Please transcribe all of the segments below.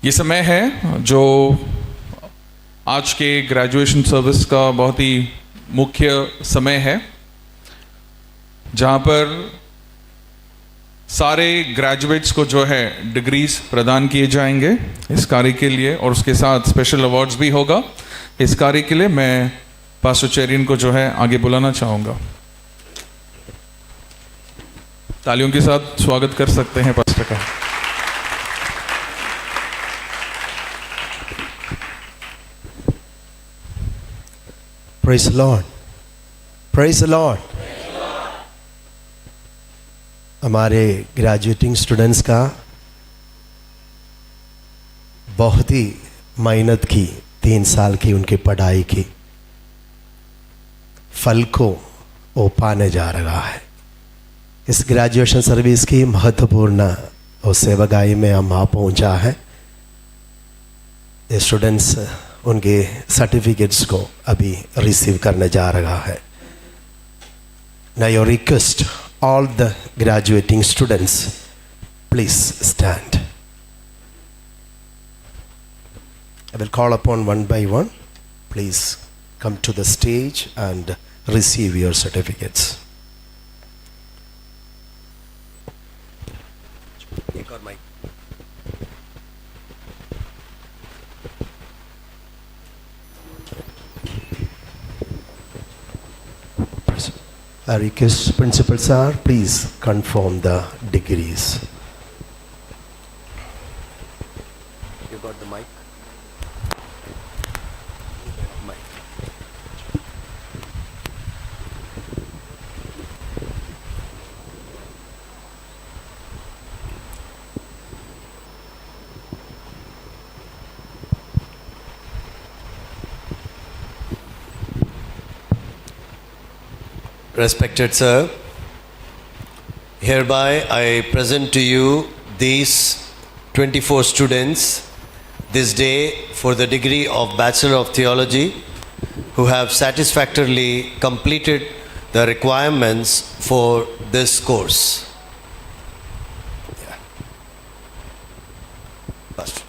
ये समय है जो आज के ग्रेजुएशन सर्विस का बहुत ही मुख्य समय है, जहाँ पर सारे ग्रेजुएट्स को जो है डिग्रीज प्रदान किए जाएंगे इस कार्य के लिए, और उसके साथ स्पेशल अवार्ड्स भी होगा। इस कार्य के लिए मैं पास्टर चेरियन को जो है आगे बुलाना चाहूँगा। तालियों के साथ स्वागत कर सकते हैं पास्टर का। Praise the Lord. Praise the Lord. हमारे ग्रेजुएटिंग स्टूडेंट्स का बहुत ही मेहनत की 3 साल की उनकी पढ़ाई की फल को वो पाने जा रहा है। इस ग्रेजुएशन सर्विस की महत्वपूर्ण और सेवागाई में हम आ पहुंचा है। ये स्टूडेंट्स उनके सर्टिफिकेट्स को अभी रिसीव करने जा रहा है। Now your request, all the graduating students, please stand. I will call upon one by one. Please come to the stage and receive your certificates. एक और mic. I request principal sir, please confirm the degrees. You got the mic? Mic. Respected sir, hereby I present to you these 24 students this day for the degree of Bachelor of Theology who have satisfactorily completed the requirements for this course. Pastor.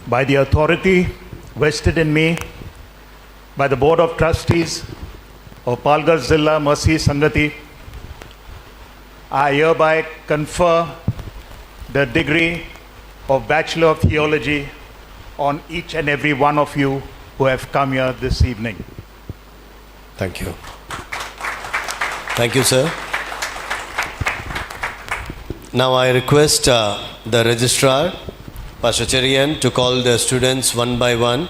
By the authority vested in me by the Board of Trustees of Palghar Zilla Mercy Sangati, I hereby confer the degree of Bachelor of Theology on each and every one of you who have come here this evening. Thank you. Thank you, sir. Now I request the registrar, Pastor Cherian, to call the students one by one,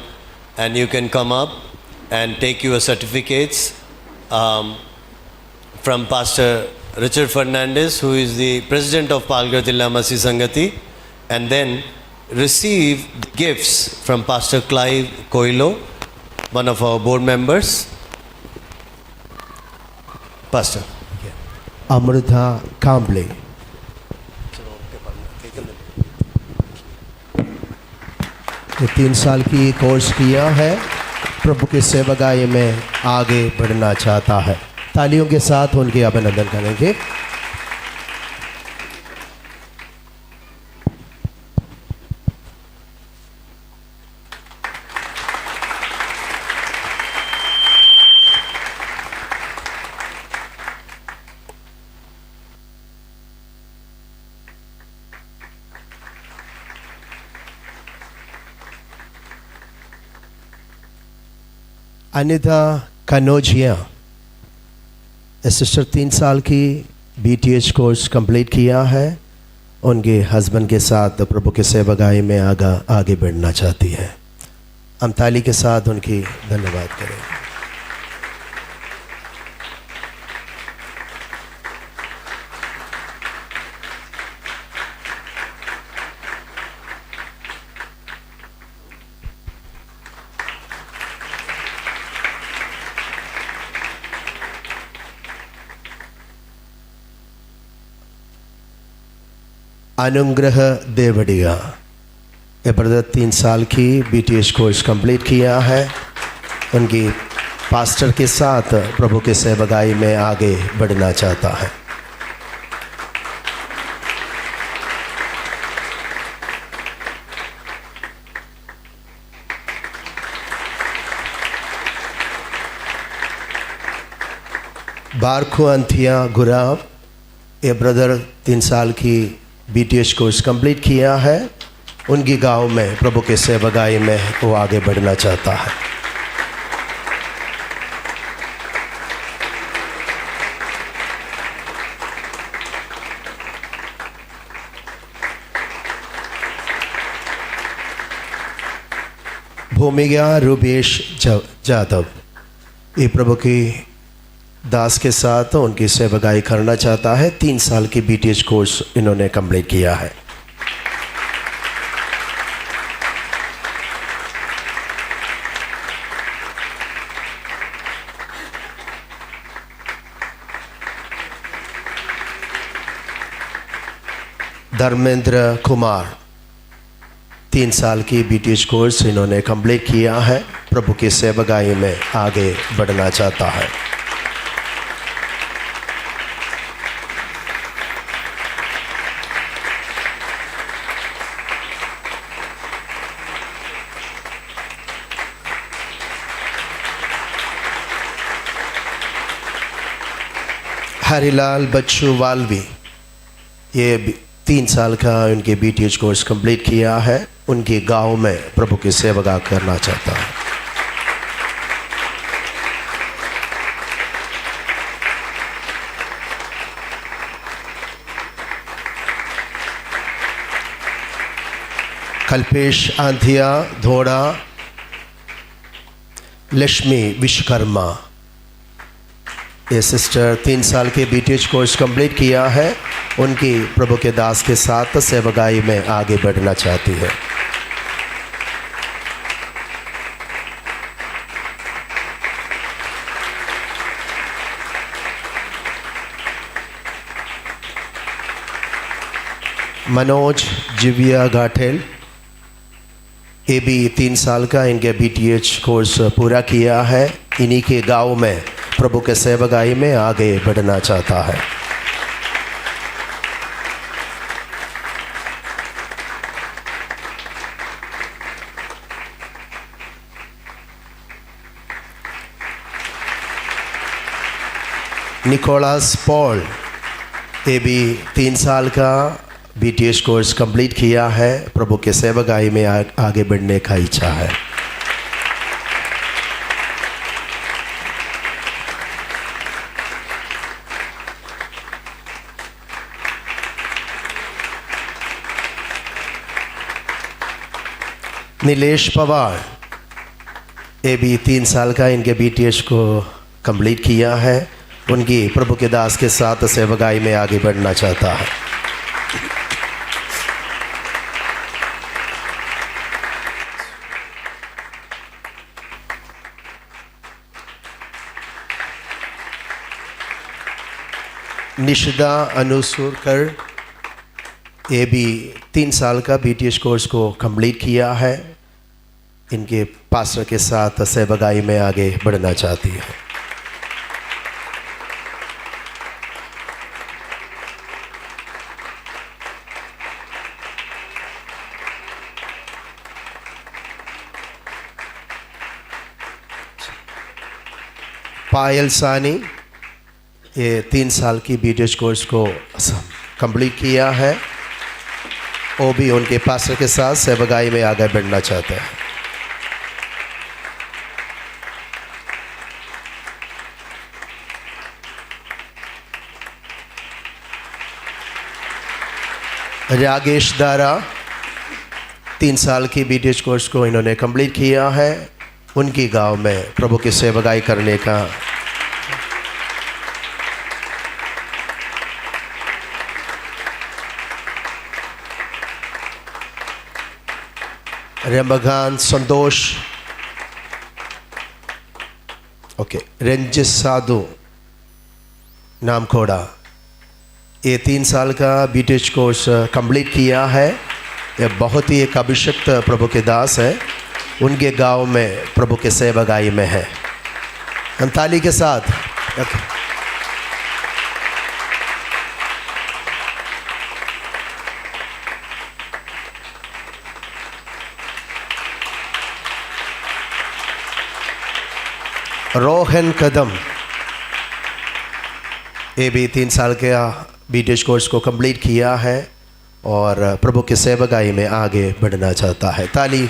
and you can come up and take your certificates from Pastor Richard Fernandez, who is the president of Palghar Zilla Mercy Sangati, and then receive gifts from Pastor Clive Coelho, one of our board members. Pastor. Amrita Kamble. ये 3 साल की course किया है, प्रभु के सेवागाई में आगे बढ़ना चाहता है। तालियों के साथ उनके अभिनंदन करेंगे। अनिता कनोजिया, सिस्टर 3 साल की BTH कोर्स कंप्लीट किया है। उनके हस्बैंड के साथ प्रभु के सेवागाई में आगे बढ़ना चाहती है। हम ताली के साथ उनकी धन्यवाद करें। अनुग्रह देवड़िया, ये ब्रदर 3 साल की BTH कोर्स कंप्लीट किया है। उनकी पास्टर के साथ प्रभु के सेवकाई में आगे बढ़ना चाहता है। बारखो अंथिया गुराब, ये ब्रदर 3 साल की BTH कोर्स कंप्लीट किया है। उनकी गांव में प्रभु के सेवकाई में वो आगे बढ़ना चाहता है। भूमिका रुबेश जाधव, ये प्रभु की दास के साथ उनकी सेवकाई करना चाहता है। 3 साल की BTH कोर्स इन्होंने कंप्लीट किया है। धर्मेंद्र कुमार, 3 साल की BTH कोर्स इन्होंने कंप्लीट किया है। प्रभु की सेवकाई में आगे बढ़ना चाहता है। हरिलाल बच्चू वाल्वी, ये 3 साल का उनके BTH कोर्स कंप्लीट किया है। उनके गांव में प्रभु की सेवा करना चाहता है। कल्पेश आंधिया धोड़ा, लक्ष्मी विश्वकर्मा, ये सिस्टर 3 साल के BTH कोर्स कंप्लीट किया है। उनकी प्रभु के दास के साथ सेवकाई में आगे बढ़ना चाहती है। मनोज जिविया गाठेल, ये भी 3 साल का इनके BTH कोर्स पूरा किया है। इन्हीं के गांव में प्रभु के सेवकाई में आगे बढ़ना चाहता है। निकोलस पॉल, ये भी 3 साल का BTH कोर्स कंप्लीट किया है। प्रभु के सेवकाई में आगे बढ़ने का इच्छा है। नीलेश पवार, ये भी 3 साल का इनके BTH को कंप्लीट किया है। उनकी प्रभु के दास के साथ सेवकाई में आगे बढ़ना चाहता है। निशिदा अनुसूरकर, ये भी 3 साल का BTH कोर्स को कंप्लीट किया है। इनके पास्टर के साथ सेवकाई में आगे बढ़ना चाहती है। पायल सानी, ये 3 साल की BTH कोर्स को कंप्लीट किया है। वो भी उनके पास्टर के साथ सेवकाई में आगे बढ़ना चाहते हैं। रागेश दारा, 3 साल की BTH कोर्स को इन्होंने कंप्लीट किया है। उनकी गांव में प्रभु की सेवकाई करने का रमगान संतोष, ओके, रंजित साधु नामखोड़ा, ये 3 साल का BTH कोर्स कंप्लीट किया है। ये बहुत ही एक अभिषिक्त प्रभु के दास है, उनके गांव में प्रभु के सेवकाई में है। हम ताली के साथ रोहन कदम, ये भी 3 साल का बीटीएच कोर्स को कंप्लीट किया है और प्रभु के सेवकाई में आगे बढ़ना चाहता है। ताली।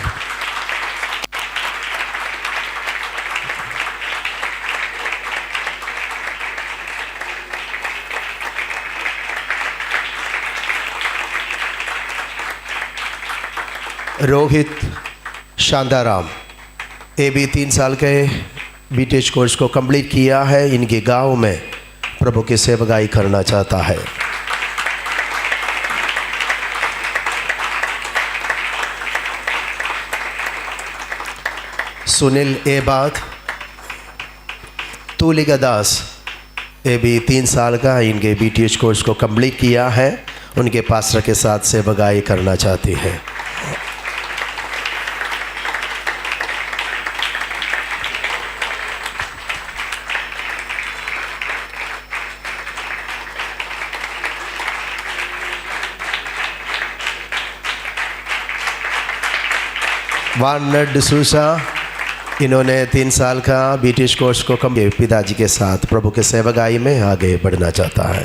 रोहित शांताराम, ये भी 3 साल के बीटीएच कोर्स को कंप्लीट किया है, इनके गांव में प्रभु की सेवकाई करना चाहता है। सुनील एबाद, तुलिका दास, ये भी 3 साल का इनके बीटीएच कोर्स को कंप्लीट किया है, उनके पास्टर के साथ सेवकाई करना चाहती है। वार्नर डिसूसा, इन्होंने 3 साल का बीटीएच कोर्स को कंप्लीट, पिताजी के साथ प्रभु के सेवकाई में आगे बढ़ना चाहता है।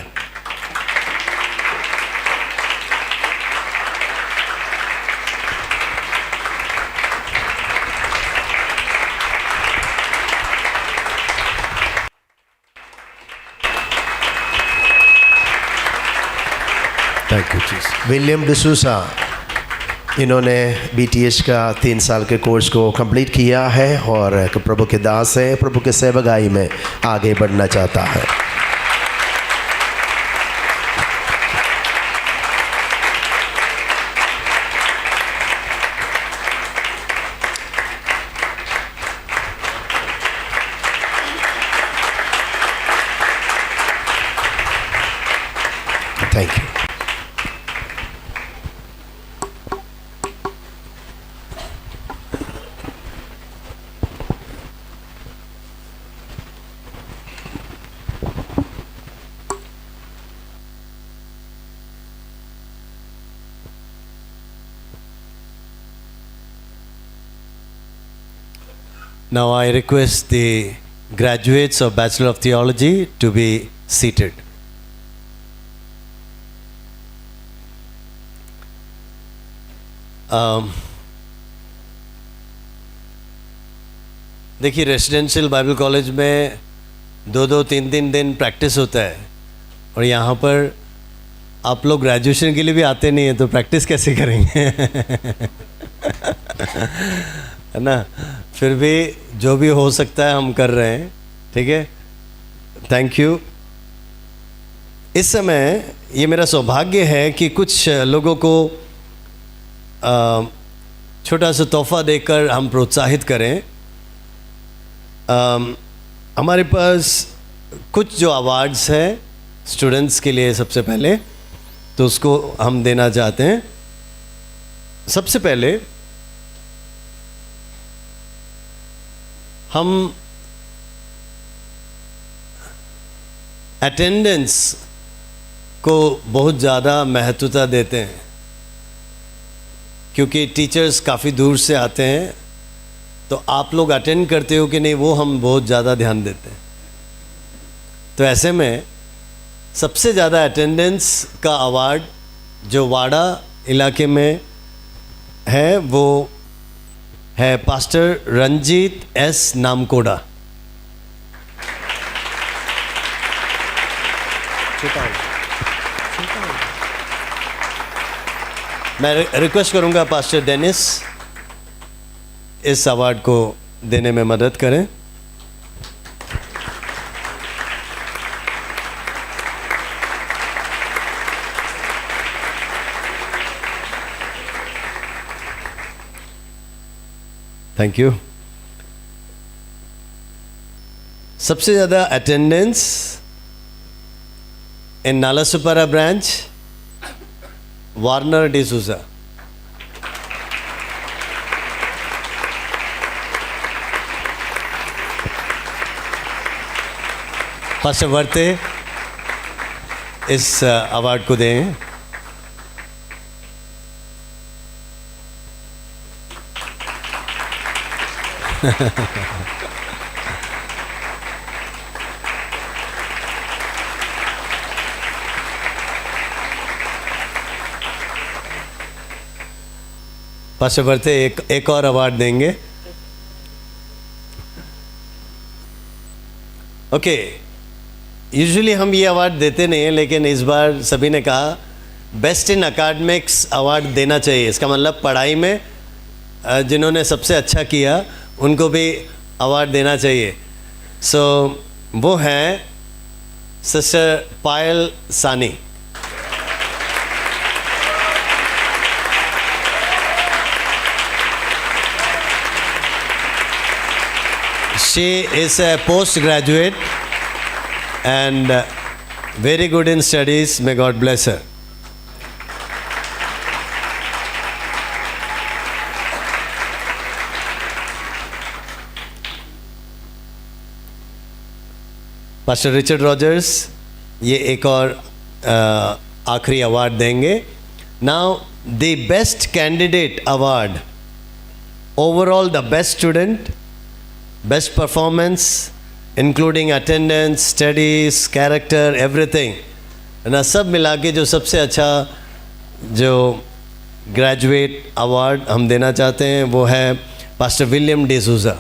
Thank you Jesus. विलियम डिसूसा, इन्होंने बीटीएच का 3 साल के कोर्स को कंप्लीट किया है और प्रभु के दास है, प्रभु के सेवकाई में आगे बढ़ना चाहता है। Thank you. Now I request the graduates of Bachelor of Theology to be seated. देखिए, रेसिडेंशियल बाइबल कॉलेज में 2-2, 3-3 दिन प्रैक्टिस होता है और यहाँ पर आप लोग ग्रेजुएशन के लिए भी आते नहीं हैं तो प्रैक्टिस कैसे करेंगे? है ना? फिर भी जो भी हो सकता है हम कर रहे हैं, ठीक है? Thank you. इस समय ये मेरा सौभाग्य है कि कुछ लोगों को छोटा सा तोहफा देकर हम प्रोत्साहित करें। हमारे पास कुछ जो अवार्ड्स हैं स्टूडेंट्स के लिए, सबसे पहले तो उसको हम देना चाहते हैं। सबसे पहले हम अटेंडेंस को बहुत ज़्यादा महत्वता देते हैं, क्योंकि टीचर्स काफ़ी दूर से आते हैं, तो आप लोग अटेंड करते हो कि नहीं वो हम बहुत ज़्यादा ध्यान देते हैं। तो ऐसे में सबसे ज़्यादा अटेंडेंस का अवार्ड जो वाड़ा इलाके में है वो है पास्टर रंजीत एस नामकोड़ा। मैं रिक्वेस्ट करूंगा पास्टर डेनिस इस अवार्ड को देने में मदद करें। Thank you. सबसे ज़्यादा attendance in Nalasopara branch Warner D'Souza. Pastor Varte इस अवार्ड को दें। पास्टर वर्ते एक और अवार्ड देंगे। ओके, यूजुअली हम ये अवार्ड देते नहीं हैं, लेकिन इस बार सभी ने कहा बेस्ट इन अकाडमिक्स अवार्ड देना चाहिए। इसका मतलब पढ़ाई में जिन्होंने सबसे अच्छा किया उनको भी अवार्ड देना चाहिए। सो वो हैं सिस्टर पायल सानी। She is a postgraduate and very good in studies. May God bless her. Pastor Richard Rogers ये एक और आखिरी अवार्ड देंगे। Now the best candidate award, overall the best student, best performance including attendance, studies, character, everything ना, सब मिला के जो सबसे अच्छा जो ग्रेजुएट अवार्ड हम देना चाहते हैं वो है pastor William D'Souza.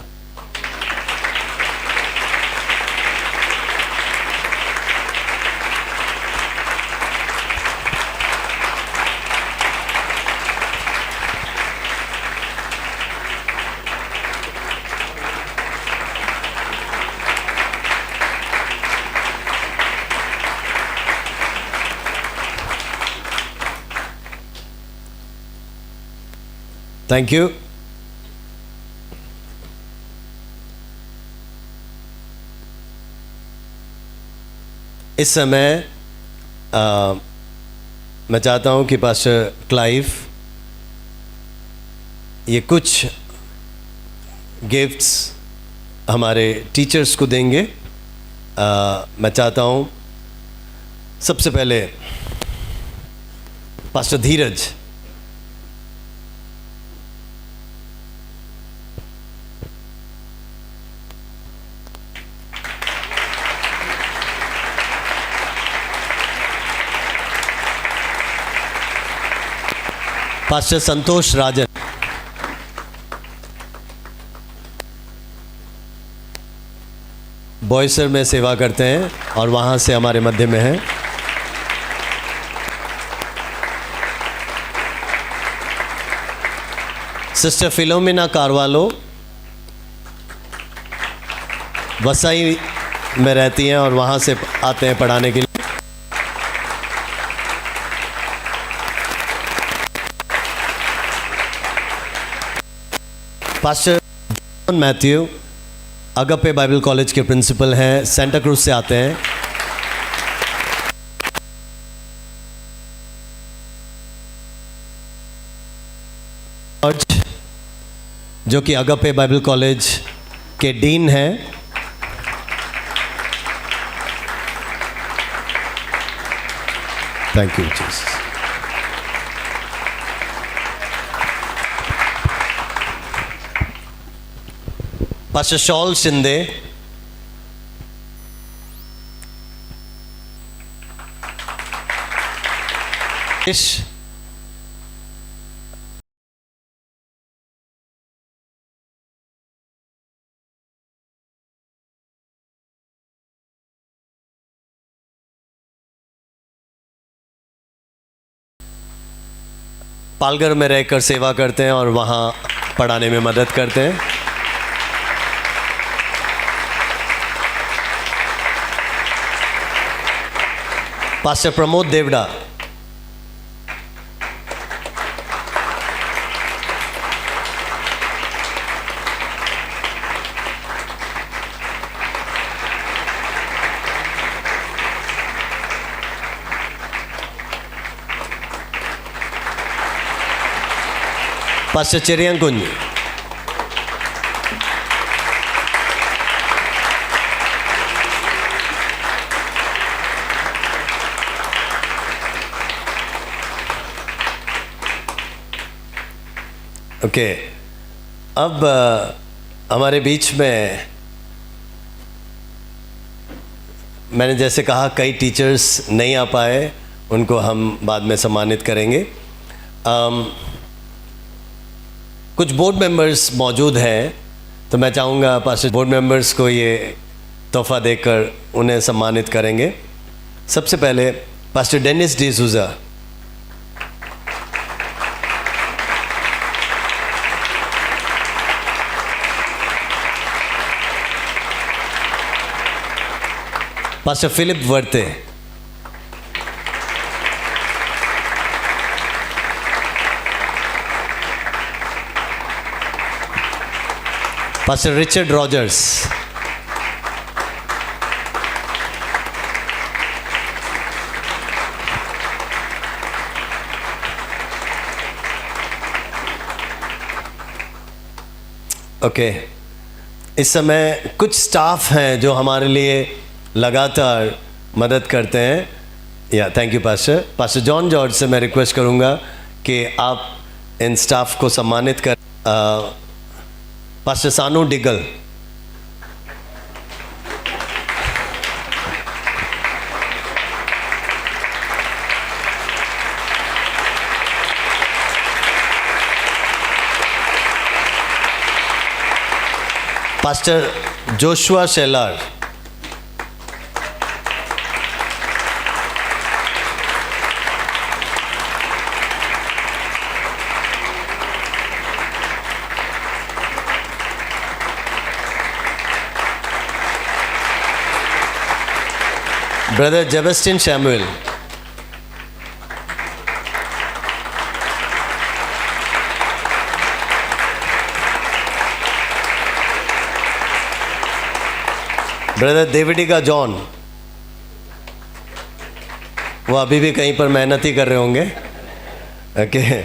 Thank you. इस समय मैं चाहता हूं कि पास्टर क्लाइव ये कुछ गिफ्ट्स हमारे टीचर्स को देंगे। मैं चाहता हूं सबसे पहले पास्टर धीरज, पास्टर संतोष राजन, बॉयसर में सेवा करते हैं और वहाँ से हमारे मध्य में हैं। सिस्टर फिलोमिना कारवालो वसाई में रहती हैं और वहाँ से आते हैं पढ़ाने के लिए। Pastor John Matthew Agape Bible college के प्रिंसिपल हैं, सेंटा क्रूज से आते हैं। जो कि अगपे बाइबल कॉलेज के डीन हैं। Thank you Jesus. Pastor Saul Shinde, Palghar में रहकर सेवा करते हैं और वहाँ पढ़ाने में मदद करते हैं। Pastor Pramod Devda, pastor Chiriyankunj, okay, अब हमारे बीच में मैंने जैसे कहा कई टीचर्स नहीं आ पाए, उनको हम बाद में सम्मानित करेंगे। कुछ बोर्ड मेंबर्स मौजूद हैं, तो मैं चाहूँगा पास्टर बोर्ड मेंबर्स को ये तोहफा देकर उन्हें सम्मानित करेंगे। सबसे पहले pastor Dennis D'Souza. Pastor Philip Varte. Pastor Richard Rogers. Okay, इस समय कुछ स्टाफ हैं जो हमारे लिए लगातार मदद करते हैं। या thank you pastor. Pastor John George से मैं रिक्वेस्ट करूंगा कि आप इन स्टाफ को सम्मानित कर। Pastor Sanu Digal. Pastor Joshua Shelar. Brother Jebastin Samuel. Brother डेविडिका जॉन, वो अभी भी कहीं पर मेहनत ही कर रहे होंगे। ओके,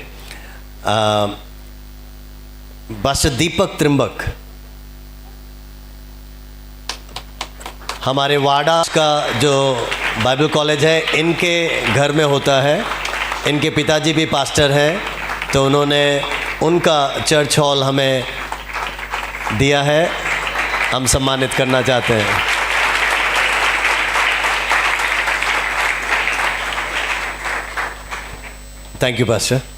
पास्टर दीपक त्रिंबक। हमारे वाड़ा का जो बाइबल कॉलेज है, इनके घर में होता है। इनके पिताजी भी पास्टर हैं, तो उन्होंने उनका चर्च हॉल हमें दिया है, हम सम्मानित करना चाहते हैं। Thank you pastor.